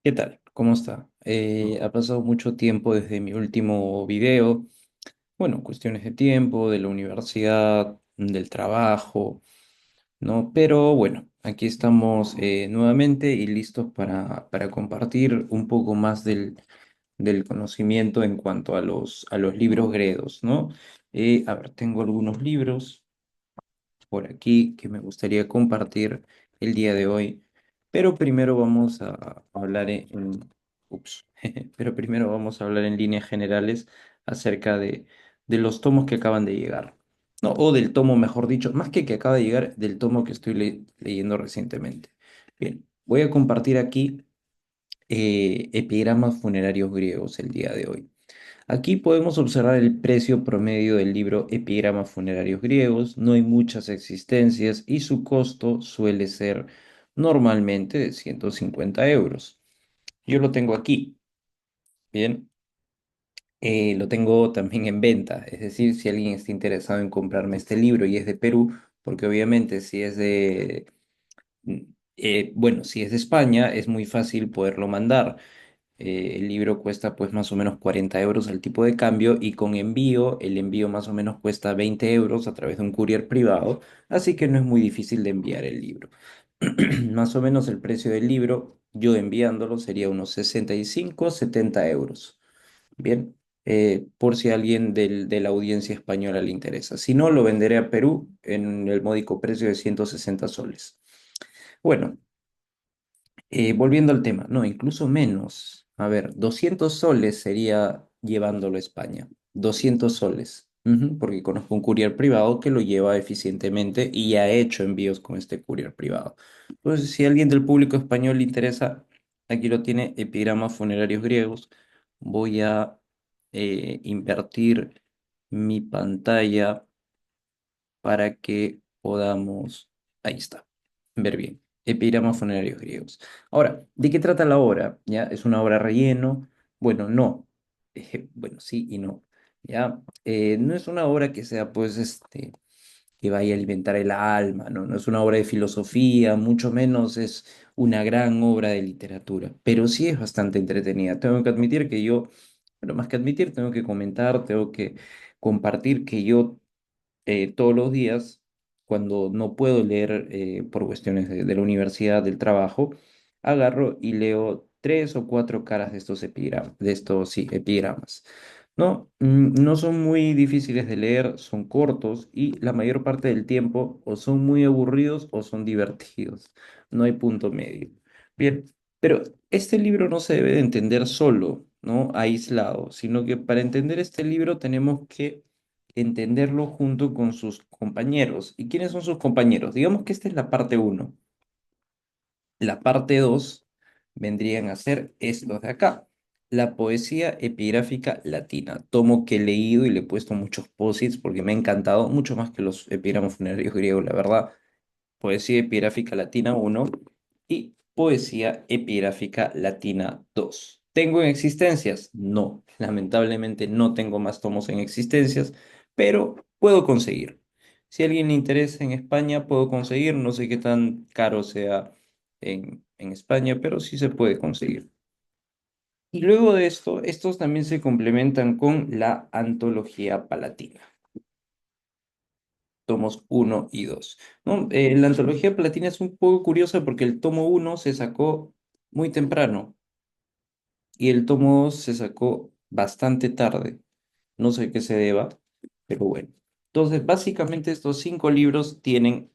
¿Qué tal? ¿Cómo está? Ha pasado mucho tiempo desde mi último video. Bueno, cuestiones de tiempo, de la universidad, del trabajo, ¿no? Pero bueno, aquí estamos nuevamente y listos para compartir un poco más del conocimiento en cuanto a los libros gredos, ¿no? A ver, tengo algunos libros por aquí que me gustaría compartir el día de hoy, pero primero vamos a hablar ups, pero primero vamos a hablar en líneas generales acerca de los tomos que acaban de llegar, no, o del tomo, mejor dicho, más que acaba de llegar, del tomo que estoy leyendo recientemente. Bien, voy a compartir aquí epigramas funerarios griegos el día de hoy. Aquí podemos observar el precio promedio del libro Epigramas funerarios griegos. No hay muchas existencias y su costo suele ser normalmente de 150 euros. Yo lo tengo aquí, bien. Lo tengo también en venta, es decir, si alguien está interesado en comprarme este libro y es de Perú, porque obviamente si es mm, bueno, si es de España, es muy fácil poderlo mandar. El libro cuesta pues más o menos 40 euros al tipo de cambio y con envío, el envío más o menos cuesta 20 euros a través de un courier privado, así que no es muy difícil de enviar el libro. Más o menos el precio del libro, yo enviándolo sería unos 65, 70 euros. Bien, por si a alguien de la audiencia española le interesa. Si no, lo venderé a Perú en el módico precio de 160 soles. Bueno. Volviendo al tema, no, incluso menos. A ver, 200 soles sería llevándolo a España. 200 soles. Ujú, porque conozco un courier privado que lo lleva eficientemente y ha hecho envíos con este courier privado. Entonces, si a alguien del público español le interesa, aquí lo tiene, epigramas funerarios griegos. Voy a invertir mi pantalla para que podamos, ahí está, ver bien. Epigramas funerarios griegos. Ahora, ¿de qué trata la obra? ¿Ya? ¿Es una obra relleno? Bueno, no. Bueno, sí y no. ¿Ya? No es una obra que sea, pues, que vaya a alimentar el alma, ¿no? No es una obra de filosofía, mucho menos es una gran obra de literatura, pero sí es bastante entretenida. Tengo que admitir que yo, bueno, más que admitir, tengo que comentar, tengo que compartir que yo todos los días, cuando no puedo leer por cuestiones de la universidad, del trabajo, agarro y leo tres o cuatro caras de estos epigramas, de estos, sí, epigramas. No, no son muy difíciles de leer, son cortos y la mayor parte del tiempo o son muy aburridos o son divertidos. No hay punto medio. Bien, pero este libro no se debe de entender solo, ¿no? Aislado, sino que para entender este libro tenemos que entenderlo junto con sus compañeros. ¿Y quiénes son sus compañeros? Digamos que esta es la parte uno. La parte 2 vendrían a ser estos de acá. La poesía epigráfica latina. Tomo que he leído y le he puesto muchos posits porque me ha encantado, mucho más que los epigramas funerarios griegos, la verdad. Poesía epigráfica latina uno y Poesía epigráfica latina 2. ¿Tengo en existencias? No, lamentablemente no tengo más tomos en existencias, pero puedo conseguir. Si a alguien le interesa en España, puedo conseguir. No sé qué tan caro sea en España, pero sí se puede conseguir. Y luego de esto, estos también se complementan con la antología palatina tomos uno y 2, ¿no? La antología Platina es un poco curiosa porque el tomo uno se sacó muy temprano y el tomo 2 se sacó bastante tarde. No sé qué se deba, pero bueno. Entonces, básicamente estos cinco libros tienen,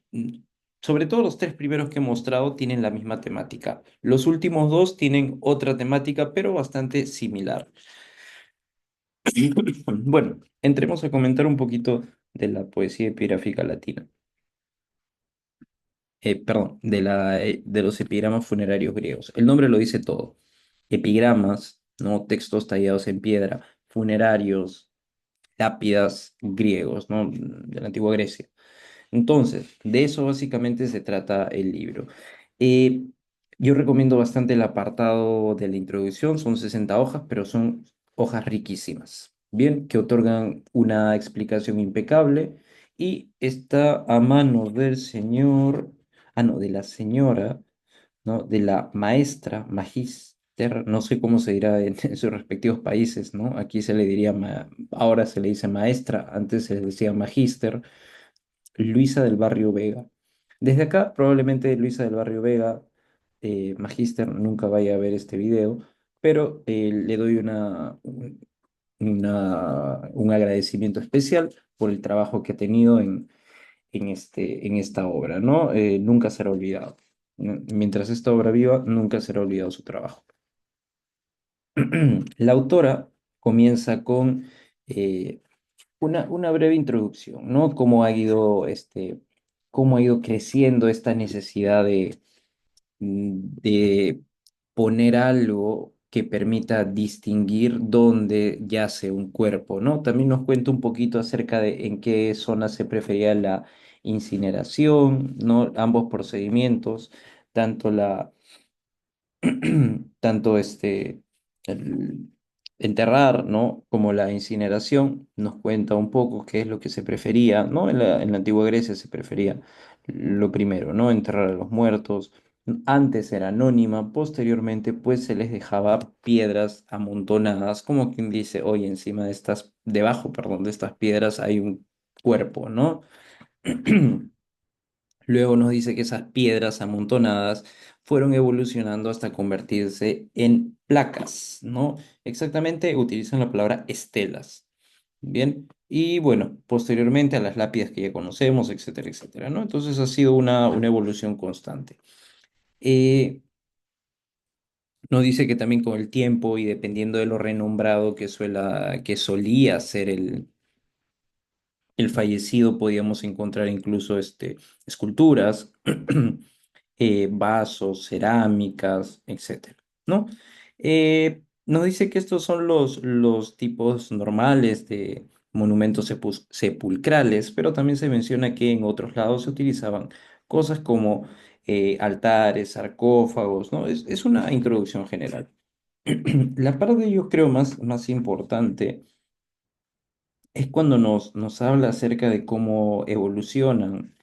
sobre todo los tres primeros que he mostrado, tienen la misma temática. Los últimos dos tienen otra temática, pero bastante similar. Bueno, entremos a comentar un poquito de la poesía epigráfica latina. Perdón, de los epigramas funerarios griegos. El nombre lo dice todo. Epigramas, ¿no? Textos tallados en piedra, funerarios, lápidas griegos, ¿no? De la antigua Grecia. Entonces, de eso básicamente se trata el libro. Eh, yo recomiendo bastante el apartado de la introducción, son 60 hojas, pero son hojas riquísimas, bien, que otorgan una explicación impecable y está a mano del señor, ah, no, de la señora, ¿no? De la maestra, magíster, magíster, no sé cómo se dirá en sus respectivos países, ¿no? Aquí se le diría, ahora se le dice maestra, antes se le decía magíster, Luisa del Barrio Vega. Desde acá, probablemente Luisa del Barrio Vega, magíster, nunca vaya a ver este video, pero le doy un agradecimiento especial por el trabajo que ha tenido en esta obra, ¿no? Nunca será olvidado. Mientras esta obra viva, nunca será olvidado su trabajo. La autora comienza con eh, una breve introducción, ¿no? Cómo ha ido creciendo esta necesidad de poner algo que permita distinguir dónde yace un cuerpo, ¿no? También nos cuenta un poquito acerca de en qué zona se prefería la incineración, ¿no? Ambos procedimientos, tanto la tanto el enterrar, ¿no? Como la incineración, nos cuenta un poco qué es lo que se prefería, ¿no? En la antigua Grecia se prefería lo primero, ¿no? Enterrar a los muertos. Antes era anónima, posteriormente pues se les dejaba piedras amontonadas, como quien dice, oye, debajo, perdón, de estas piedras hay un cuerpo, ¿no? Luego nos dice que esas piedras amontonadas fueron evolucionando hasta convertirse en placas, ¿no? Exactamente utilizan la palabra estelas. Bien, y bueno, posteriormente a las lápidas que ya conocemos, etcétera, etcétera, ¿no? Entonces ha sido una evolución constante. Eh, Nos dice que también con el tiempo y dependiendo de lo renombrado que solía ser el fallecido, podíamos encontrar incluso esculturas, vasos, cerámicas, etcétera, ¿no? Nos dice que estos son los tipos normales de monumentos sepulcrales, pero también se menciona que en otros lados se utilizaban cosas como altares, sarcófagos, ¿no? Es una introducción general. La parte yo creo más importante es cuando nos habla acerca de cómo evolucionan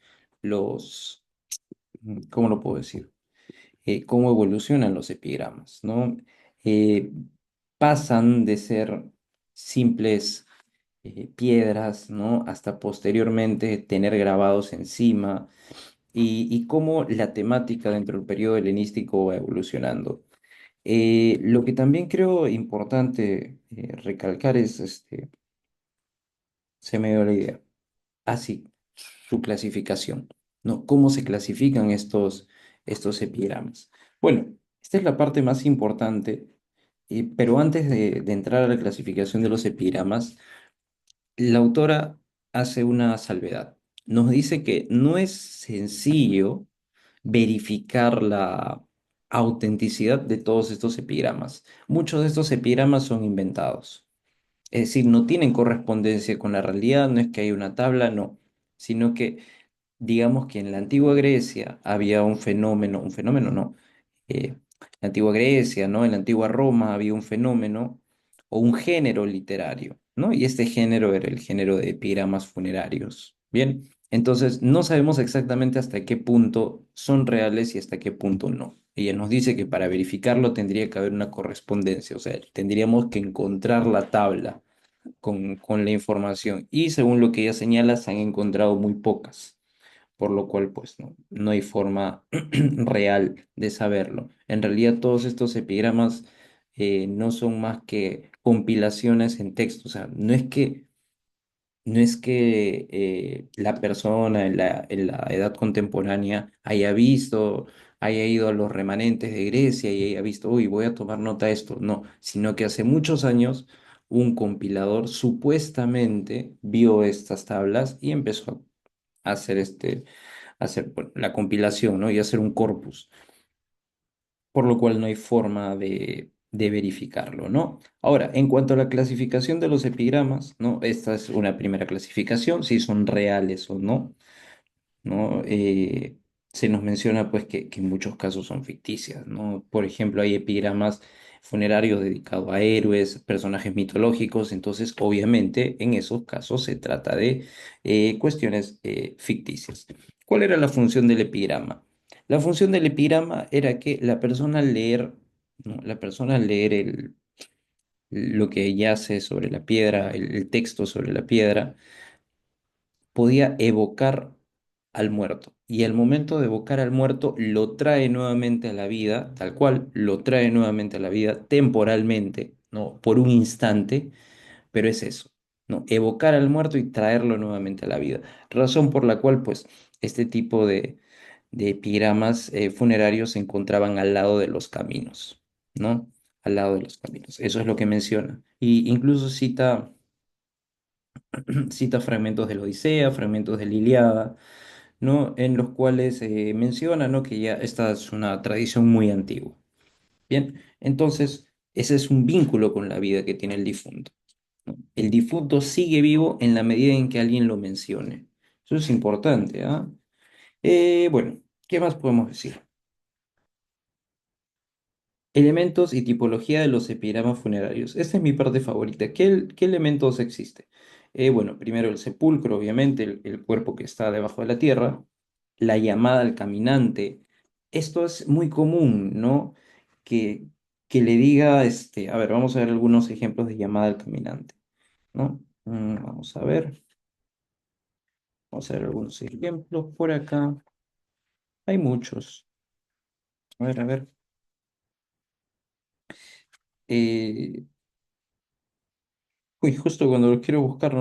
los, ¿cómo lo puedo decir? Cómo evolucionan los epigramas, ¿no? Eh, Pasan de ser simples piedras, ¿no? Hasta posteriormente tener grabados encima y cómo la temática dentro del periodo helenístico va evolucionando. Lo que también creo importante recalcar es, se me dio la idea. Así, su clasificación, ¿no? ¿Cómo se clasifican estos epigramas? Bueno, esta es la parte más importante, pero antes de entrar a la clasificación de los epigramas, la autora hace una salvedad. Nos dice que no es sencillo verificar la autenticidad de todos estos epigramas. Muchos de estos epigramas son inventados. Es decir, no tienen correspondencia con la realidad, no es que hay una tabla, no, sino que digamos que en la antigua Grecia había un fenómeno no, en la antigua Grecia, ¿no? En la antigua Roma había un fenómeno o un género literario, ¿no? Y este género era el género de epigramas funerarios. Bien, entonces no sabemos exactamente hasta qué punto son reales y hasta qué punto no. Ella nos dice que para verificarlo tendría que haber una correspondencia, o sea, tendríamos que encontrar la tabla con la información. Y según lo que ella señala, se han encontrado muy pocas, por lo cual pues no hay forma real de saberlo. En realidad todos estos epigramas no son más que compilaciones en texto, o sea, no es que la persona en la edad contemporánea haya visto, haya ido a los remanentes de Grecia y haya visto, uy, voy a tomar nota de esto. No, sino que hace muchos años un compilador supuestamente vio estas tablas y empezó a hacer bueno, la compilación, ¿no? Y hacer un corpus, por lo cual no hay forma de verificarlo, ¿no? Ahora, en cuanto a la clasificación de los epigramas, ¿no? Esta es una primera clasificación, si son reales o no, ¿no? Se nos menciona pues que en muchos casos son ficticias, ¿no? Por ejemplo, hay epigramas funerarios dedicados a héroes, personajes mitológicos, entonces obviamente en esos casos se trata de cuestiones ficticias. ¿Cuál era la función del epigrama? La función del epigrama era que la persona al leer ¿no? La persona al leer lo que yace sobre la piedra, el texto sobre la piedra, podía evocar al muerto. Y al momento de evocar al muerto, lo trae nuevamente a la vida, tal cual, lo trae nuevamente a la vida temporalmente, ¿no? Por un instante, pero es eso, ¿no? Evocar al muerto y traerlo nuevamente a la vida. Razón por la cual, pues, este tipo de epigramas funerarios se encontraban al lado de los caminos, ¿no? Al lado de los caminos. Eso es lo que menciona. Y incluso cita fragmentos de la Odisea, fragmentos de la Ilíada, ¿no? En los cuales menciona, ¿no? Que ya esta es una tradición muy antigua. Bien, entonces ese es un vínculo con la vida que tiene el difunto, ¿no? El difunto sigue vivo en la medida en que alguien lo mencione. Eso es importante, ¿ah? Bueno, ¿qué más podemos decir? Elementos y tipología de los epigramas funerarios. Esta es mi parte favorita. ¿Qué elementos existe? Bueno, primero el sepulcro, obviamente, el cuerpo que está debajo de la tierra, la llamada al caminante. Esto es muy común, ¿no? Que, que le diga, a ver, vamos a ver algunos ejemplos de llamada al caminante, ¿no? Vamos a ver algunos ejemplos por acá. Hay muchos. A ver. Eh, Uy, justo cuando los quiero buscar,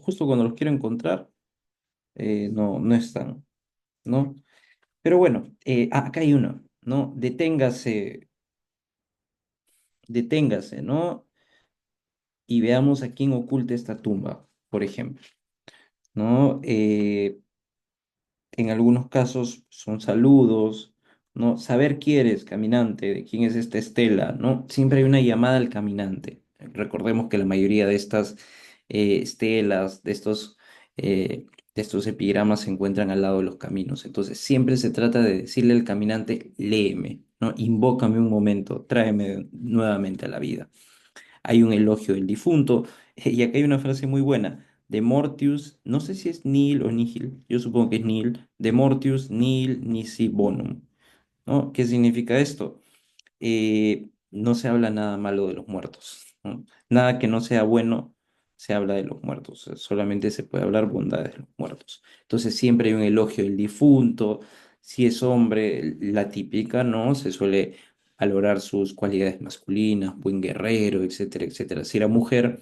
justo cuando los quiero encontrar, no están, ¿no? Pero bueno, acá hay uno, ¿no? Deténgase, ¿no? Y veamos a quién oculta esta tumba, por ejemplo, ¿no? En algunos casos son saludos, ¿no? Saber quién eres, caminante, de quién es esta estela, ¿no? Siempre hay una llamada al caminante. Recordemos que la mayoría de estas estelas, de estos epigramas se encuentran al lado de los caminos. Entonces, siempre se trata de decirle al caminante, léeme, ¿no? Invócame un momento, tráeme nuevamente a la vida. Hay un elogio del difunto, y acá hay una frase muy buena, de Mortius, no sé si es nihil o nihil, yo supongo que es nihil, de Mortius nihil nisi bonum, ¿no? ¿Qué significa esto? No se habla nada malo de los muertos, ¿no? Nada que no sea bueno se habla de los muertos, solamente se puede hablar bondades de los muertos. Entonces siempre hay un elogio del difunto, si es hombre, la típica, ¿no? Se suele valorar sus cualidades masculinas, buen guerrero, etcétera, etcétera. Si era mujer,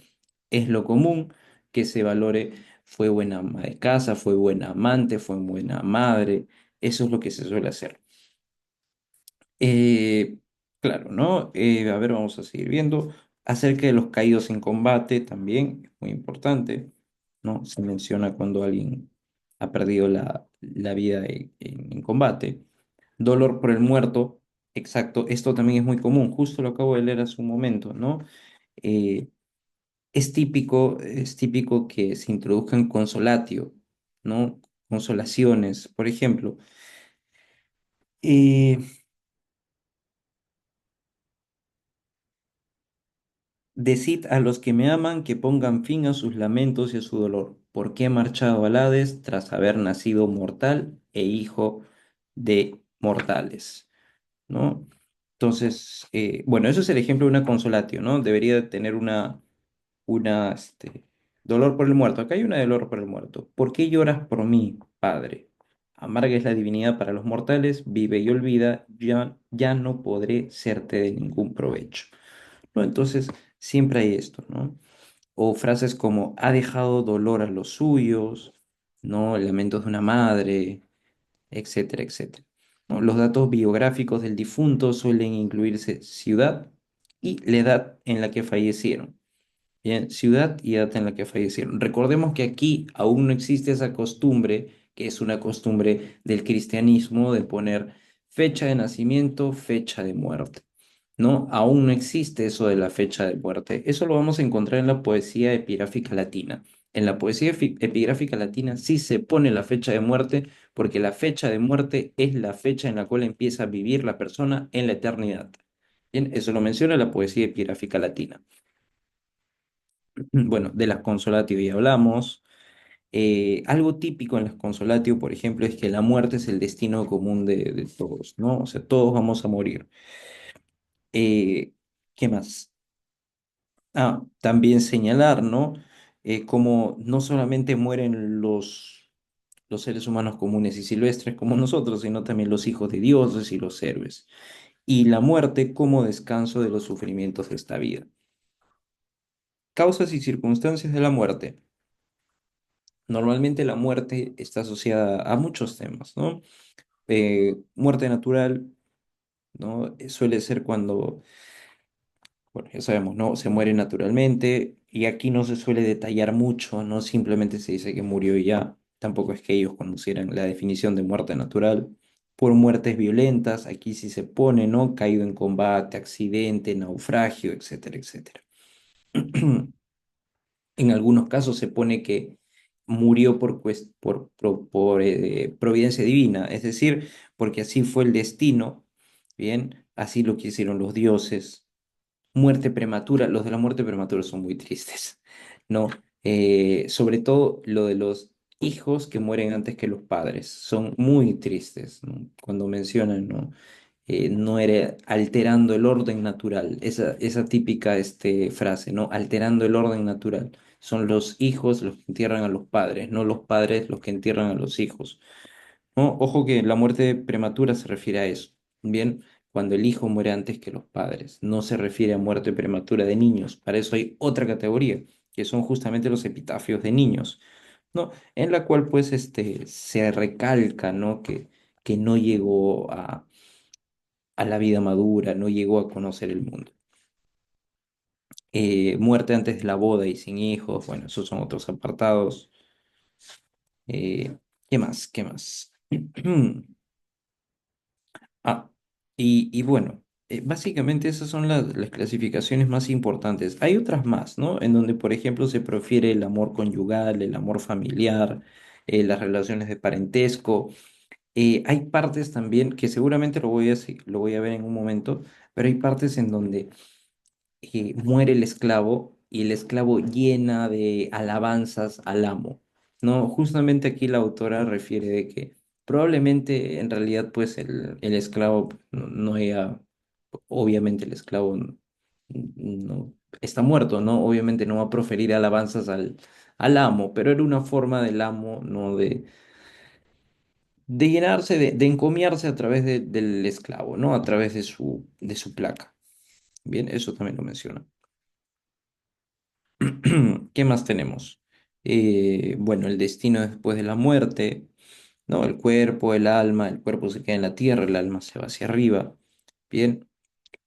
es lo común que se valore, fue buena ama de casa, fue buena amante, fue buena madre, eso es lo que se suele hacer. Eh, claro, ¿no? A ver, vamos a seguir viendo. Acerca de los caídos en combate, también es muy importante, ¿no? Se menciona cuando alguien ha perdido la vida en combate. Dolor por el muerto, exacto, esto también es muy común, justo lo acabo de leer hace un momento, ¿no? Eh, es típico que se introduzcan consolatio, ¿no? Consolaciones, por ejemplo. eh, Decid a los que me aman que pongan fin a sus lamentos y a su dolor, porque he marchado al Hades tras haber nacido mortal e hijo de mortales, ¿no? Entonces, bueno, eso es el ejemplo de una consolatio, ¿no? Debería de tener dolor por el muerto. Acá hay una de dolor por el muerto. ¿Por qué lloras por mí, Padre? Amarga es la divinidad para los mortales, vive y olvida, ya no podré serte de ningún provecho, ¿no? Entonces, siempre hay esto, ¿no? O frases como ha dejado dolor a los suyos, ¿no? Lamentos de una madre, etcétera, etcétera, ¿no? Los datos biográficos del difunto suelen incluirse ciudad y la edad en la que fallecieron. Bien, ciudad y edad en la que fallecieron. Recordemos que aquí aún no existe esa costumbre, que es una costumbre del cristianismo, de poner fecha de nacimiento, fecha de muerte, ¿no? Aún no existe eso de la fecha de muerte. Eso lo vamos a encontrar en la poesía epigráfica latina. En la poesía epigráfica latina sí se pone la fecha de muerte, porque la fecha de muerte es la fecha en la cual empieza a vivir la persona en la eternidad. Bien, eso lo menciona la poesía epigráfica latina. Bueno, de las consolatio ya hablamos. Algo típico en las consolatio, por ejemplo, es que la muerte es el destino común de todos, ¿no? O sea, todos vamos a morir. Eh, ¿Qué más? También señalar, ¿no? Como no solamente mueren los seres humanos comunes y silvestres como nosotros, sino también los hijos de dioses y los héroes. Y la muerte como descanso de los sufrimientos de esta vida. Causas y circunstancias de la muerte. Normalmente la muerte está asociada a muchos temas, ¿no? Muerte natural, ¿no? Suele ser cuando, bueno, ya sabemos, ¿no? Se muere naturalmente y aquí no se suele detallar mucho, ¿no? Simplemente se dice que murió y ya. Tampoco es que ellos conocieran la definición de muerte natural. Por muertes violentas, aquí sí se pone, ¿no? Caído en combate, accidente, naufragio, etcétera, etcétera. En algunos casos se pone que murió por providencia divina, es decir, porque así fue el destino, ¿bien? Así lo quisieron los dioses. Muerte prematura, los de la muerte prematura son muy tristes, ¿no? Sobre todo lo de los hijos que mueren antes que los padres, son muy tristes, ¿no? Cuando mencionan, ¿no? No era alterando el orden natural, esa típica frase, ¿no? Alterando el orden natural. Son los hijos los que entierran a los padres, no los padres los que entierran a los hijos. ¿No? Ojo que la muerte prematura se refiere a eso. Bien, cuando el hijo muere antes que los padres, no se refiere a muerte prematura de niños. Para eso hay otra categoría, que son justamente los epitafios de niños, ¿no? En la cual pues se recalca, ¿no? Que no llegó a la vida madura, no llegó a conocer el mundo. Muerte antes de la boda y sin hijos, bueno, esos son otros apartados. ¿Qué más? ¿Qué más? Ah, y bueno, básicamente esas son las clasificaciones más importantes. Hay otras más, ¿no? En donde, por ejemplo, se prefiere el amor conyugal, el amor familiar, las relaciones de parentesco. Hay partes también que seguramente lo voy a ver en un momento, pero hay partes en donde muere el esclavo y el esclavo llena de alabanzas al amo. No, justamente aquí la autora refiere de que probablemente en realidad pues el esclavo no haya, obviamente el esclavo no está muerto, ¿no? Obviamente no va a proferir alabanzas al amo, pero era una forma del amo, ¿no? De llenarse, de encomiarse a través del esclavo, ¿no? A través de su placa. Bien, eso también lo menciona. ¿Qué más tenemos? Bueno, el destino después de la muerte, ¿no? El cuerpo se queda en la tierra, el alma se va hacia arriba. Bien,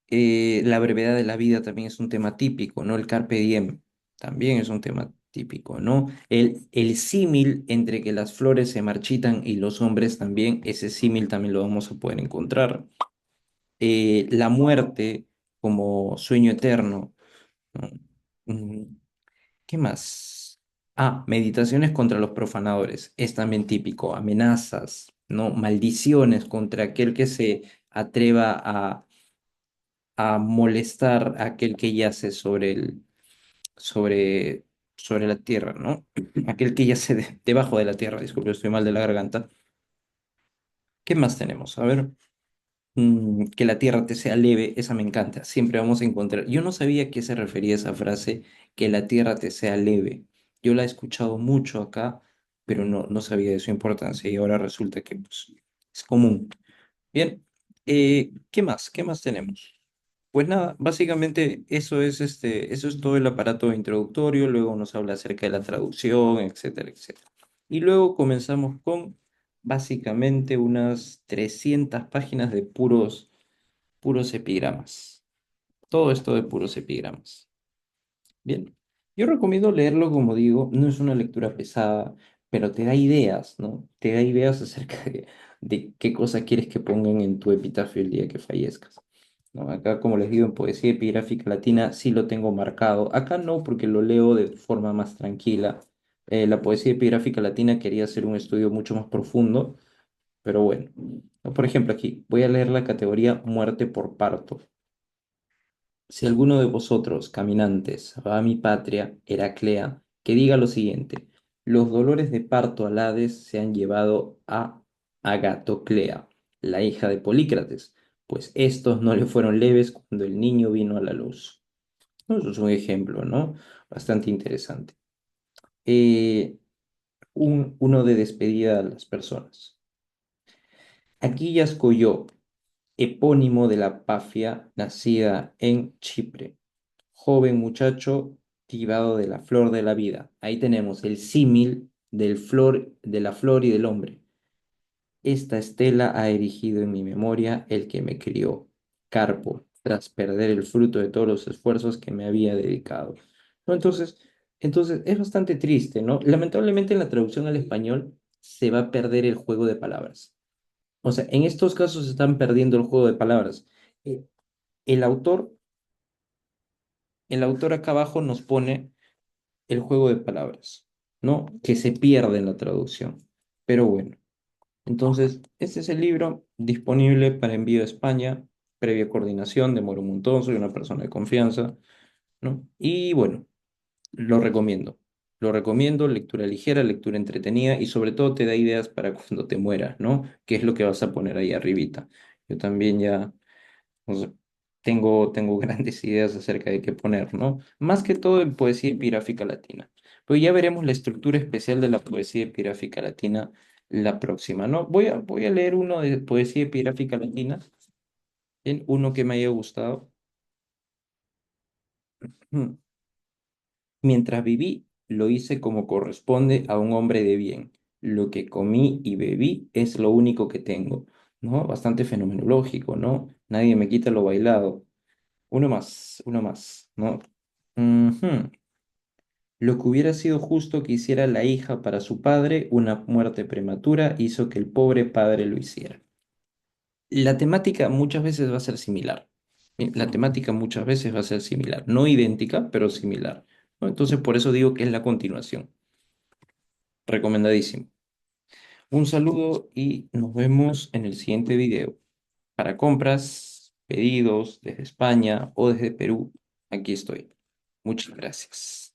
la brevedad de la vida también es un tema típico, ¿no? El carpe diem también es un tema típico, ¿no? El símil entre que las flores se marchitan y los hombres también, ese símil también lo vamos a poder encontrar. La muerte como sueño eterno, ¿no? Mm, ¿Qué más? Meditaciones contra los profanadores. Es también típico. Amenazas, ¿no? Maldiciones contra aquel que se atreva a molestar a aquel que yace sobre, sobre la tierra, ¿no? Aquel que yace debajo de la tierra. Disculpe, estoy mal de la garganta. ¿Qué más tenemos? A ver. Que la tierra te sea leve, esa me encanta. Siempre vamos a encontrar. Yo no sabía a qué se refería esa frase, que la tierra te sea leve. Yo la he escuchado mucho acá, pero no sabía de su importancia y ahora resulta que pues, es común. Bien, ¿qué más? ¿Qué más tenemos? Pues nada, básicamente eso es todo el aparato introductorio, luego nos habla acerca de la traducción, etcétera, etcétera. Y luego comenzamos con básicamente unas 300 páginas de puros epigramas. Todo esto de puros epigramas. Bien, yo recomiendo leerlo, como digo, no es una lectura pesada, pero te da ideas, ¿no? Te da ideas acerca de qué cosa quieres que pongan en tu epitafio el día que fallezcas. ¿No? Acá, como les digo, en poesía epigráfica latina sí lo tengo marcado. Acá no, porque lo leo de forma más tranquila. La poesía epigráfica latina quería hacer un estudio mucho más profundo, pero bueno. ¿No? Por ejemplo, aquí voy a leer la categoría muerte por parto. Si alguno de vosotros, caminantes, va a mi patria, Heraclea, que diga lo siguiente: los dolores de parto al Hades se han llevado a Agatoclea, la hija de Polícrates, pues estos no le fueron leves cuando el niño vino a la luz. ¿No? Eso es un ejemplo, ¿no? Bastante interesante. Eh, uno de despedida a las personas. Aquí Coyo, epónimo de la Pafia, nacida en Chipre. Joven muchacho privado de la flor de la vida. Ahí tenemos el símil de la flor y del hombre. Esta estela ha erigido en mi memoria el que me crió, Carpo, tras perder el fruto de todos los esfuerzos que me había dedicado. ¿No? Entonces es bastante triste, ¿no? Lamentablemente en la traducción al español se va a perder el juego de palabras. O sea, en estos casos se están perdiendo el juego de palabras. Eh, El autor, el autor acá abajo nos pone el juego de palabras, ¿no? Que se pierde en la traducción. Pero bueno. Entonces, este es el libro disponible para envío a España, previa coordinación, demora un montón, soy una persona de confianza, ¿no? Y bueno, lo recomiendo. Lo recomiendo, lectura ligera, lectura entretenida y sobre todo te da ideas para cuando te mueras, ¿no? ¿Qué es lo que vas a poner ahí arribita? Yo también ya, o sea, tengo grandes ideas acerca de qué poner, ¿no? Más que todo en poesía epigráfica latina. Pero ya veremos la estructura especial de la poesía epigráfica latina la próxima, ¿no? Voy a leer uno de poesía epigráfica latina, ¿bien? Uno que me haya gustado. Mm. Mientras viví, lo hice como corresponde a un hombre de bien. Lo que comí y bebí es lo único que tengo, ¿no? Bastante fenomenológico, ¿no? Nadie me quita lo bailado. Uno más, ¿no? Ujú. Lo que hubiera sido justo que hiciera la hija para su padre, una muerte prematura hizo que el pobre padre lo hiciera. La temática muchas veces va a ser similar. La temática muchas veces va a ser similar. No idéntica, pero similar, ¿no? Entonces, por eso digo que es la continuación. Recomendadísimo. Un saludo y nos vemos en el siguiente video. Para compras, pedidos desde España o desde Perú, aquí estoy. Muchas gracias.